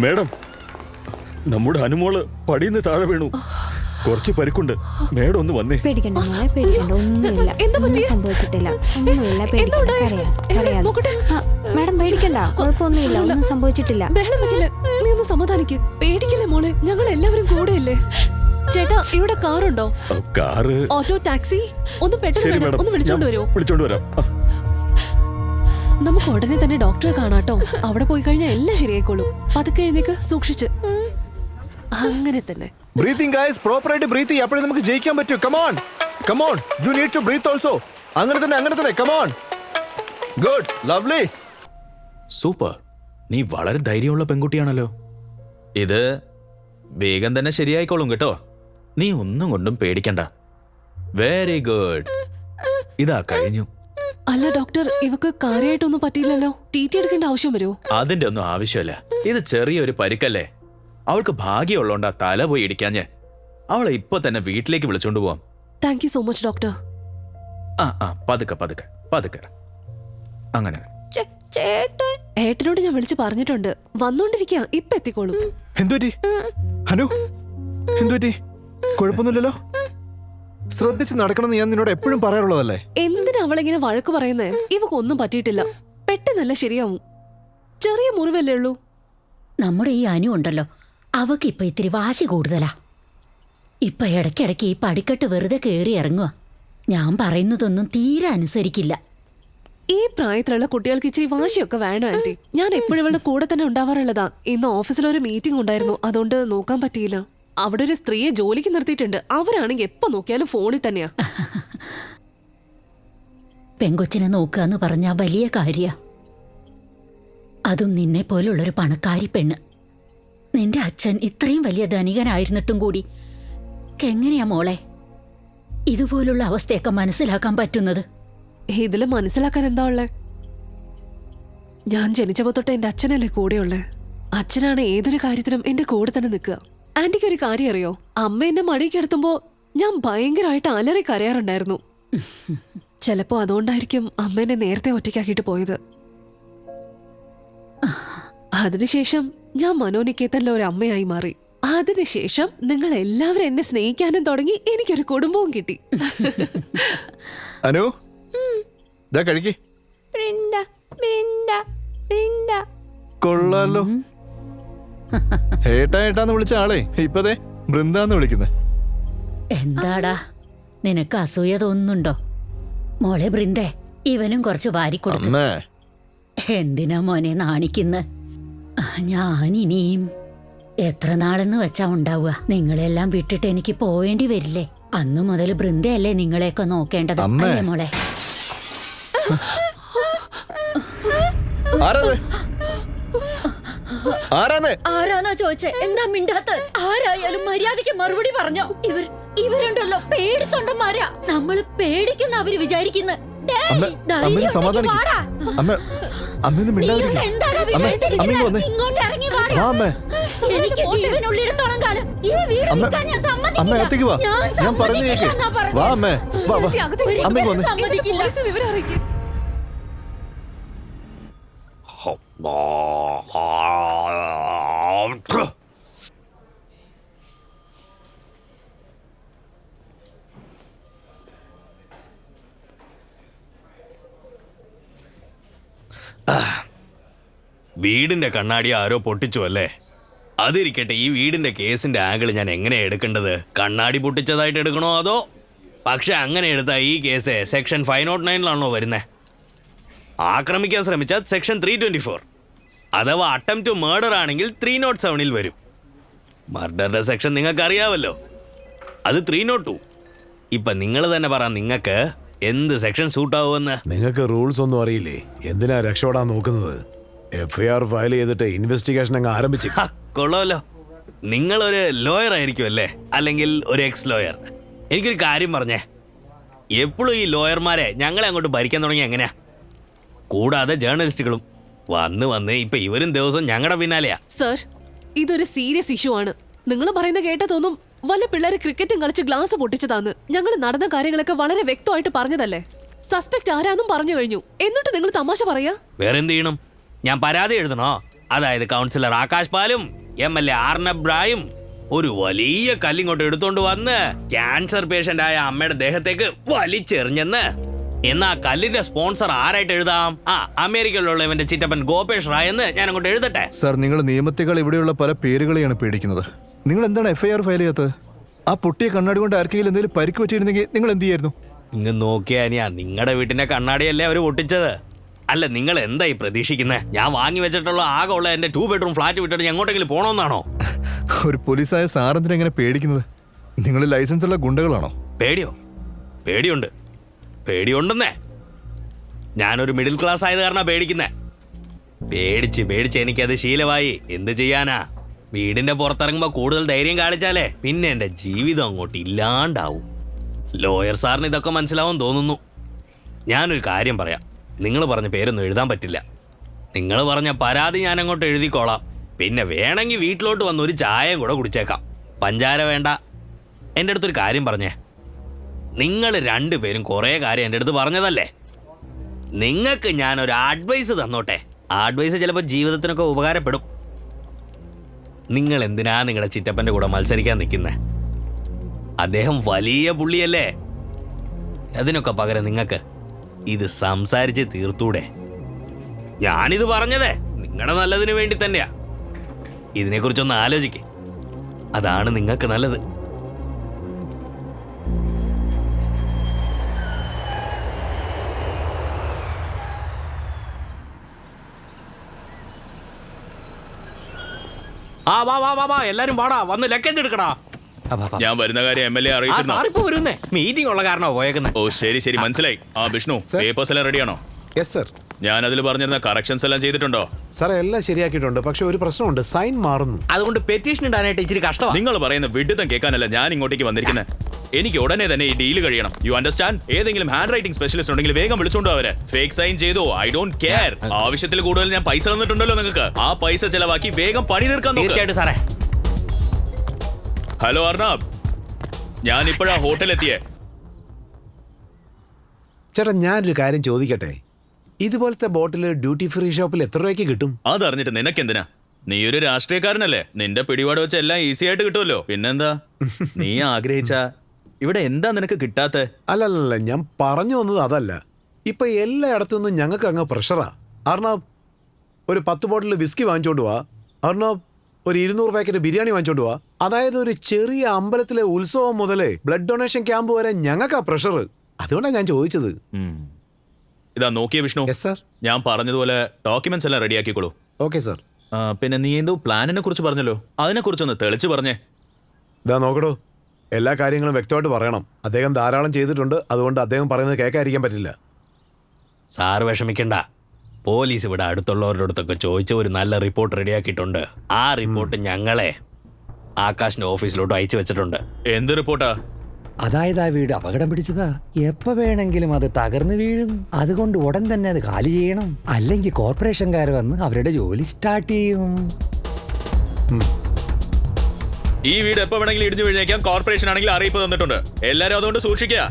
Madam, നമ്മുടെ അനുമോള് പടിയിന്ന് താഴെ വീണു. കുറച്ച് പരിക്കുണ്ട്. മേഡം ഒന്ന് വന്നേ. പേടിക്കണ്ട മോളെ, പേടിക്കണ്ട. ഒന്നുമില്ല, ഒന്നും സംഭവിച്ചിട്ടില്ല. ഒന്നുമില്ല, പേടിക്കണ്ട. മേഡം പേടിക്കണ്ട, കുഴപ്പമൊന്നുമില്ല, ഒന്നും സംഭവിച്ചിട്ടില്ല. നീ ഒന്ന് സമാധാനിക്ക്. പേടിക്കല്ലേ മോളെ, ഞങ്ങൾ എല്ലാവരും കൂടെയല്ലേ. ചേട്ടാ, ഇവിടെ കാറുണ്ടോ? Car, auto, taxi? ഒന്ന് പെട്ടെന്ന് ഒന്ന് വിളിച്ചോണ്ട് വരുമോ? വിളിച്ചോണ്ട് വരാം. നമുക്ക് ഉടനെ തന്നെ ഡോക്ടറെ കാണാട്ടോ. അവിടെ പോയി കഴിഞ്ഞാൽ എല്ലാം ശരിയായിക്കോളും. പതുക്കെ എഴുന്നേക്ക്, സൂക്ഷിച്ച്. അങ്ങനെ തന്നെ. ബ്രീത്തിങ് ഗൈസ്, പ്രോപ്പർ ആയിട്ട് ബ്രീത്ത് ചെയ്യ്. അപ്പോഴേ നമുക്ക് ജയിക്കാൻ പറ്റൂ. Come on, come on, you need to breathe also. അങ്ങനെ തന്നെ. Come on. Good, lovely. Super. നീ വളരെ ധൈര്യമുള്ള പെൺകുട്ടിയാണല്ലോ. ഇത് വേഗം തന്നെ ശരിയായിക്കോളും കേട്ടോ. നീ ഒന്നും കൊണ്ടും പേടിക്കണ്ട. Very good. ഇതാ കഴിഞ്ഞു. അല്ല ഡോക്ടർ, ഇവക്ക് കാര്യമായിട്ടൊന്നും പറ്റിയില്ലല്ലോ. ടി എടുക്കേണ്ട ആവശ്യം വരുമോ? അതിന്റെ ഒന്നും ആവശ്യമില്ല. ഇത് ചെറിയൊരു പരിക്കല്ലേ. അവൾക്ക് ഭാഗ്യമുള്ളോണ്ടാ തല പോയി ഇടിക്കാഞ്ഞ്. അവളെ ഇപ്പൊ തന്നെ വീട്ടിലേക്ക് വിളിച്ചോണ്ട് പോവാം. Thank you so much doctor. പതുക്കെ. അങ്ങനെ. ഏട്ടനോട് ഞാൻ വിളിച്ചു പറഞ്ഞിട്ടുണ്ട്. വന്നോണ്ടിരിക്കുക, ഇപ്പൊ എത്തിക്കോളും. എന്തുപറ്റി ഹനു? എന്തുപറ്റി? കുഴപ്പമൊന്നുമില്ലല്ലോ. ശ്രദ്ധിച്ച് നടക്കണമെന്ന് ഞാൻ നിന്നോട് എപ്പോഴും പറയാറുള്ളതല്ലേ. എന്തിനാ അവളിങ്ങനെ വഴക്ക് പറയുന്നേ? ഇവക്കൊന്നും പറ്റിയിട്ടില്ല. പെട്ടെന്നല്ല ശരിയാവും. ചെറിയ മുറിവല്ലേ ഉള്ളൂ. നമ്മുടെ ഈ അനു ഉണ്ടല്ലോ, അവക്ക് ഇപ്പൊ ഇത്തിരി വാശി കൂടുതലാ. ഇപ്പൊ ഇടയ്ക്കിടയ്ക്ക് ഈ പടിക്കെട്ട് വെറുതെ കയറി ഇറങ്ങുക. ഞാൻ പറയുന്നതൊന്നും തീരെ അനുസരിക്കില്ല. ഈ പ്രായത്തിലുള്ള കുട്ടികൾക്ക് ഇച്ചിരി വാശിയൊക്കെ വേണം ആന്റി. ഞാൻ എപ്പോഴും ഇവളുടെ കൂടെ തന്നെ ഉണ്ടാവാറുള്ളതാ. ഇന്ന് ഓഫീസിൽ ഒരു മീറ്റിംഗ് ഉണ്ടായിരുന്നു, അതുകൊണ്ട് നോക്കാൻ പറ്റിയില്ല. അവിടെ ഒരു സ്ത്രീയെ ജോലിക്ക് നിർത്തിയിട്ടുണ്ട്. അവരാണെങ്കിൽ എപ്പോ നോക്കിയാലും ഫോണിൽ തന്നെയാ. പെങ്കൊച്ചിനെ നോക്കുക എന്ന് പറഞ്ഞാ വലിയ കാര്യ. അതും നിന്നെ പോലുള്ളൊരു പണക്കാരി പെണ്ണ്. നിന്റെ അച്ഛൻ ഇത്രയും വലിയ ധനികനായിരുന്നിട്ടും കൂടി എങ്ങനെയാ മോളെ ഇതുപോലുള്ള അവസ്ഥയൊക്കെ മനസ്സിലാക്കാൻ പറ്റുന്നത്? ഇതില് മനസ്സിലാക്കാൻ എന്താ ഉള്ളേ? ഞാൻ ജനിച്ചപ്പോ തൊട്ട് എന്റെ അച്ഛനല്ലേ കൂടെയുള്ളേ. അച്ഛനാണ് ഏതൊരു കാര്യത്തിനും എന്റെ കൂടെ തന്നെ നിൽക്കുക. ആന്റിക്ക് ഒരു കാര്യം അറിയോ? അമ്മ എന്നെ മടിക്ക് എടുത്തുമ്പോ ഞാൻ ഭയങ്കരമായിട്ട് അലറി കരയാറുണ്ടായിരുന്നു. ചിലപ്പോ അതുകൊണ്ടായിരിക്കും അമ്മ എന്നെ നേരത്തെ ഒറ്റയ്ക്കാക്കിയിട്ട് പോയത്. അതിനുശേഷം ഞാൻ മനോനിക്കേതനിലെ ഒരു അമ്മയായി മാറി. അതിനുശേഷം നിങ്ങൾ എല്ലാവരും എന്നെ സ്നേഹിക്കാനും തുടങ്ങി. എനിക്കൊരു കുടുംബവും കിട്ടി. അനു, ദാ കഴിക്ക്. കൊള്ളാലോ. ഏട്ടാന്ന് വിളിച്ച ആളെ ഇപ്പതേ ബൃന്ദാന്ന് വിളിക്കുന്നത്. എന്താടാ, നിനക്ക് അസൂയ തോന്നുന്നുണ്ടോ? മോളെ ബൃന്ദേ, ഇവനും കുറച്ച് വാരിക്കൊടുത്തു. എന്തിനാ മോനെ നാണിക്കുന്ന്? ഞാനിനിയും എത്ര നാളെന്ന് വെച്ചാ ഉണ്ടാവുക? നിങ്ങളെല്ലാം വിട്ടിട്ട് എനിക്ക് പോവേണ്ടി വരില്ലേ? അന്നു മുതൽ ബൃന്ദയല്ലേ നിങ്ങളെയൊക്കെ നോക്കേണ്ടത്, അല്ലേ മോളെ? ആരാന്നാ ചോദിച്ചേ? എന്താ മിണ്ടാത്ത? ആരായാലും മര്യാദയ്ക്ക് മറുപടി പറഞ്ഞോ. ഇവരുണ്ടല്ലോ പേടിത്തൊണ്ടന്മാരാ. നമ്മള് പേടിക്കുന്ന അവര് വിചാരിക്കുന്നു. ഇങ്ങോട്ട് ഇറങ്ങി വാടാ. എനിക്ക് ജീവനുള്ളിടത്തോളം കാലം ഈ വീട് വിൽക്കാൻ ഞാൻ സമ്മതിക്കില്ല. ഞാൻ സമ്മതിക്കില്ല. വിവരം അറിയിക്കും. വീടിന്റെ കണ്ണാടി ആരോ പൊട്ടിച്ചു അല്ലേ? അതിരിക്കട്ടെ, ഈ വീടിന്റെ കേസിന്റെ ആംഗിൾ ഞാൻ എങ്ങനെയാ എടുക്കേണ്ടത്? കണ്ണാടി പൊട്ടിച്ചതായിട്ട് എടുക്കണോ അതോ? പക്ഷെ അങ്ങനെ എടുത്താൽ ഈ കേസ് സെക്ഷൻ 509 വരുന്നേ. ആക്രമിക്കാൻ ശ്രമിച്ചാൽ സെക്ഷൻ 324. അഥവാ അറ്റംപ്റ്റ് ടു മർഡർ ആണെങ്കിൽ 307 വരും. മർഡറിന്റെ സെക്ഷൻ നിങ്ങൾക്ക് അറിയാമല്ലോ, അത് 302. ഇപ്പൊ നിങ്ങൾ തന്നെ പറ, നിങ്ങൾക്ക് എന്ത് സെക്ഷൻ സൂട്ടാവുമെന്ന്? നിങ്ങൾക്ക് റൂൾസ് ഒന്നും അറിയില്ലേ? എന്തിനാ രക്ഷപ്പെടാൻ നോക്കുന്നത്? FIR ഫയൽ ചെയ്തിട്ട് ഇൻവെസ്റ്റിഗേഷൻ അങ്ങ് ആരംഭിച്ചു. കൊള്ളാമല്ലോ. നിങ്ങളൊരു ലോയർ ആയിരിക്കും അല്ലേ, അല്ലെങ്കിൽ ഒരു എക്സ് ലോയർ? എനിക്കൊരു കാര്യം പറഞ്ഞേ, എപ്പോഴും ഈ ലോയർമാരെ ഞങ്ങളെ അങ്ങോട്ട് ഭരിക്കാൻ തുടങ്ങി എങ്ങനെയാ? കൂടാതെ ജേർണലിസ്റ്റുകളും വന്ന് ഇപ്പൊ ഇവരും ദിവസം ഞങ്ങളുടെ പിന്നാലെയാ. സർ, ഇതൊരു സീരിയസ് ഇഷ്യൂ ആണ്. നിങ്ങൾ പറയുന്ന കേട്ട തോന്നും വല്ല പിള്ളേര് ക്രിക്കറ്റും കളിച്ച് ഗ്ലാസ് പൊട്ടിച്ചതാന്ന്. ഞങ്ങൾ നടന്ന കാര്യങ്ങളൊക്കെ വളരെ വ്യക്തമായിട്ട് പറഞ്ഞതല്ലേ. സസ്പെക്ട് ആരാന്നും പറഞ്ഞു കഴിഞ്ഞു. എന്നിട്ട് നിങ്ങൾ തമാശ പറയാ? വേറെന്ത് ചെയ്യണം? ഞാൻ പരാതി എഴുതണോ? അതായത് കൗൺസിലർ ആകാശ് പാലും MLA ആർണബ് ബ്രായും ഒരു വലിയ കല്ലിങ്ങോട്ട് എടുത്തോണ്ട് വന്ന് ക്യാൻസർ പേഷ്യന്റ് ആയ അമ്മയുടെ ദേഹത്തേക്ക് വലിച്ചെറിഞ്ഞെന്ന്. എന്നാ കല്ലിന്റെ സ്പോൺസർ ആരായിട്ട് എഴുതാം? അമേരിക്കയിലുള്ള ഇവന്റെ ചിറ്റപ്പൻ ഗോപേഷ് റായ് എന്ന് ഞാൻ അങ്ങോട്ട് എഴുതട്ടെ. സർ, നിങ്ങൾ നിയമത്തെക്കാൾ ഇവിടെയുള്ള പല പേരുകളെയാണ് പേടിക്കുന്നത്. നിങ്ങൾ എന്താണ് FIR ഫയൽ ചെയ്യാത്തത്? ആ പൊട്ടിയ കണ്ണാടി കൊണ്ട് ആർക്കെങ്കിലും എന്തെങ്കിലും പരിക്ക് പറ്റിയിരുന്നെങ്കിൽ നിങ്ങൾ എന്ത് ചെയ്യായിരുന്നു? ഇങ്ങ് നോക്കിയാ നിങ്ങളുടെ വീട്ടിന്റെ കണ്ണാടിയല്ലേ അവര് പൊട്ടിച്ചത്? അല്ല, നിങ്ങൾ എന്തായി പ്രതീക്ഷിക്കുന്നത്? ഞാൻ വാങ്ങി വെച്ചിട്ടുള്ള ആകെ ഉള്ള എന്റെ 2 ബെഡ്റൂം ഫ്ലാറ്റ് വിട്ടിട്ട് എങ്ങോട്ടെങ്കിലും പോണോന്നാണോ? ഒരു പോലീസായ സാറെന്തിനാ എങ്ങനെ പേടിക്കുന്നത്? നിങ്ങൾ ലൈസൻസ് ഉള്ള ഗുണ്ടകളാണോ? പേടിയോ? പേടിയുണ്ട്, പേടിയുണ്ടെന്നേ. ഞാനൊരു മിഡിൽ ക്ലാസ് ആയത് കാരണം പേടിക്കുന്നേ. പേടിച്ച് എനിക്കത് ശീലമായി. എന്ത് ചെയ്യാനാ? വീടിന്റെ പുറത്തിറങ്ങുമ്പോ കൂടുതൽ ധൈര്യം കാണിച്ചാലേ പിന്നെ എന്റെ ജീവിതം അങ്ങോട്ട് ഇല്ലാണ്ടാവും. ലോയർ സാറിന് ഇതൊക്കെ മനസ്സിലാവും തോന്നുന്നു. ഞാനൊരു കാര്യം പറയാം, നിങ്ങൾ പറഞ്ഞ പേരൊന്നും എഴുതാൻ പറ്റില്ല. നിങ്ങൾ പറഞ്ഞ പരാതി ഞാൻ അങ്ങോട്ട് എഴുതിക്കോളാം. പിന്നെ വേണമെങ്കിൽ വീട്ടിലോട്ട് വന്ന് ഒരു ചായയും കൂടെ കുടിച്ചേക്കാം. പഞ്ചാര വേണ്ട. എൻ്റെ അടുത്തൊരു കാര്യം പറഞ്ഞേ. നിങ്ങൾ രണ്ടുപേരും കുറേ കാര്യം എൻ്റെ അടുത്ത് പറഞ്ഞതല്ലേ? നിങ്ങൾക്ക് ഞാനൊരു അഡ്വൈസ് തന്നോട്ടെ. ആ അഡ്വൈസ് ചിലപ്പോൾ ജീവിതത്തിനൊക്കെ ഉപകാരപ്പെടും. നിങ്ങൾ എന്തിനാ നിങ്ങളുടെ ചിറ്റപ്പൻ്റെ കൂടെ മത്സരിക്കാൻ നിൽക്കുന്നേ? അദ്ദേഹം വലിയ പുള്ളിയല്ലേ. അതിനൊക്കെ പകരം നിങ്ങൾക്ക് ഇത് സംസാരിച്ച് തീർത്തൂടെ? ഞാനിത് പറഞ്ഞതേ നിങ്ങളുടെ നല്ലതിന് വേണ്ടി തന്നെയാ. ഇതിനെക്കുറിച്ചൊന്ന് ആലോചിക്ക്. അതാണ് നിങ്ങൾക്ക് നല്ലത്. വാ എല്ലാരും വാടാ, വന്ന് ലക്കേജ് എടുക്കടാ. ഞാൻ വരുന്ന കാര്യം MLA അറിയിച്ചിരുന്നോ? സാറിപ്പോ വരുന്നേ, മീറ്റിംഗ് ഉള്ള കാരണോ പോയേക്കുന്നത്. ഓ ശരി മനസ്സിലായി. വിഷ്ണു, പേപ്പേഴ്സ് എല്ലാം റെഡിയാണോ? Yes sir. ഞാൻ അതിൽ പറഞ്ഞിരുന്ന കറക്ഷൻസ് എല്ലാം ചെയ്തിട്ടുണ്ടോ? സാറേ എല്ലാം ശരിയാക്കിയിട്ടുണ്ട്, പക്ഷെ ഒരു പ്രശ്നമുണ്ട്, സൈൻ മാറുന്നു. അതുകൊണ്ട് പെറ്റീഷൻ ഇടാനായിട്ട് ഇച്ചിരി കഷ്ടമാണ്. നിങ്ങൾ പറയുന്ന വിഡിത്തം കേൾക്കാനല്ല ഞാൻ ഇങ്ങോട്ടേക്ക് വന്നിരിക്കുന്നത്. എനിക്ക് ഉടനെ തന്നെ ഈ ഡീല് കഴിയണം. You understand? ഏതെങ്കിലും ഹാൻഡ് റൈറ്റിംഗ് സ്പെഷ്യലിസ്റ്റ് ഉണ്ടെങ്കിൽ വേഗം വിളിച്ചോണ്ടോ അവരെ. ഫേക്ക് സൈൻ ചെയ്തോ, ഐ ഡോണ്ട് കെയർ. ആവശ്യത്തിൽ കൂടുതൽ ഞാൻ പൈസ തന്നിട്ടുണ്ടല്ലോ നിങ്ങൾക്ക്. ആ പൈസ ചെലവാക്കി വേഗം പണി തീർക്കാൻ നോക്ക്. തീർച്ചയായിട്ടും സാറേ. ഹലോ അർണബ്, ഞാൻ ഇപ്പോഴാ ഹോട്ടലെത്തിയേ. ചേട്ടാ ഞാനൊരു കാര്യം ചോദിക്കട്ടെ, ഇതുപോലത്തെ ബോട്ടിൽ ഡ്യൂട്ടി ഫ്രീ ഷോപ്പിൽ എത്ര രൂപയ്ക്ക് കിട്ടും? അതറിഞ്ഞിട്ട് നിനക്കെന്തിനാ? നീ ഒരു രാഷ്ട്രീയക്കാരനല്ലേ, നിന്റെ പിടിപാട് വെച്ച് എല്ലാം ഈസി ആയിട്ട് കിട്ടുമല്ലോ. പിന്നെന്താ? നീ ആഗ്രഹിച്ച ഇവിടെ എന്താ നിനക്ക് കിട്ടാത്ത? അല്ലല്ല, ഞാൻ പറഞ്ഞു വന്നത് അതല്ല. ഇപ്പൊ എല്ലായിടത്തുനിന്നും ഞങ്ങൾക്ക് അങ്ങ് പ്രഷറാ. അർണബ് ഒരു 10 ബോട്ടിൽ വിസ്കി വാങ്ങിച്ചോണ്ട് പോവാ. അർണബ് ഒരു 200 പാക്കറ്റ് ബിരിയാണി വാങ്ങിച്ചോണ്ട് പോവാ. അതായത് ഒരു ചെറിയ അമ്പലത്തിലെ ഉത്സവം മുതലേ ബ്ലഡ് ഡൊണേഷൻ ക്യാമ്പ് വരെ ഞങ്ങൾക്കാ പ്രഷർ. അതുകൊണ്ടാണ് ഞാൻ ചോദിച്ചത്. ഇതാ നോക്കിയ വിഷ്ണു, ഞാൻ പറഞ്ഞതുപോലെ ഡോക്യുമെന്റ്സ് എല്ലാം റെഡിയാക്കിക്കോളൂ. Okay sir. പിന്നെ നീ എന്തോ പ്ലാനിനെ കുറിച്ച് പറഞ്ഞല്ലോ, അതിനെ കുറിച്ചൊന്ന് തെളിച്ച് പറഞ്ഞേ. ഇതാ നോക്കടോ, എല്ലാ കാര്യങ്ങളും വ്യക്തമായിട്ട് പറയണം. അദ്ദേഹം ധാരാളം ചെയ്തിട്ടുണ്ട്, അതുകൊണ്ട് അദ്ദേഹം പറയുന്നത് കേൾക്കാതിരിക്കാൻ പറ്റില്ല. സാർ വിഷമിക്കണ്ട. പോലീസ് ഇവിടെ അടുത്തുള്ളവരുടെ അടുത്തൊക്കെ ചോദിച്ച ഒരു നല്ല റിപ്പോർട്ട് റെഡിയാക്കിയിട്ടുണ്ട്. ആ റിപ്പോർട്ട് ഞങ്ങളെ ആകാശിന്റെ ഓഫീസിലോട്ട് അയച്ചു വെച്ചിട്ടുണ്ട്. എന്ത് റിപ്പോർട്ടാ? അതായത് ആ വീട് അപകടം പിടിച്ചതാ. എപ്പോ വേണമെങ്കിലും അത് തകർന്നു വീഴും. അതുകൊണ്ട് ഉടൻ തന്നെ അത് കാലി ചെയ്യണം, അല്ലെങ്കിൽ കോർപ്പറേഷൻകാർ വന്ന് അവരുടെ ജോലി സ്റ്റാർട്ട് ചെയ്യും. ഈ വീട് എപ്പോ വേണമെങ്കിലും ഇടിഞ്ഞു വീഴേക്കാം. കോർപ്പറേഷൻ ആണെങ്കിൽ അറിയിപ്പ് തന്നിട്ടുണ്ട്. എല്ലാരും അതുകൊണ്ട് സൂക്ഷിക്കുക.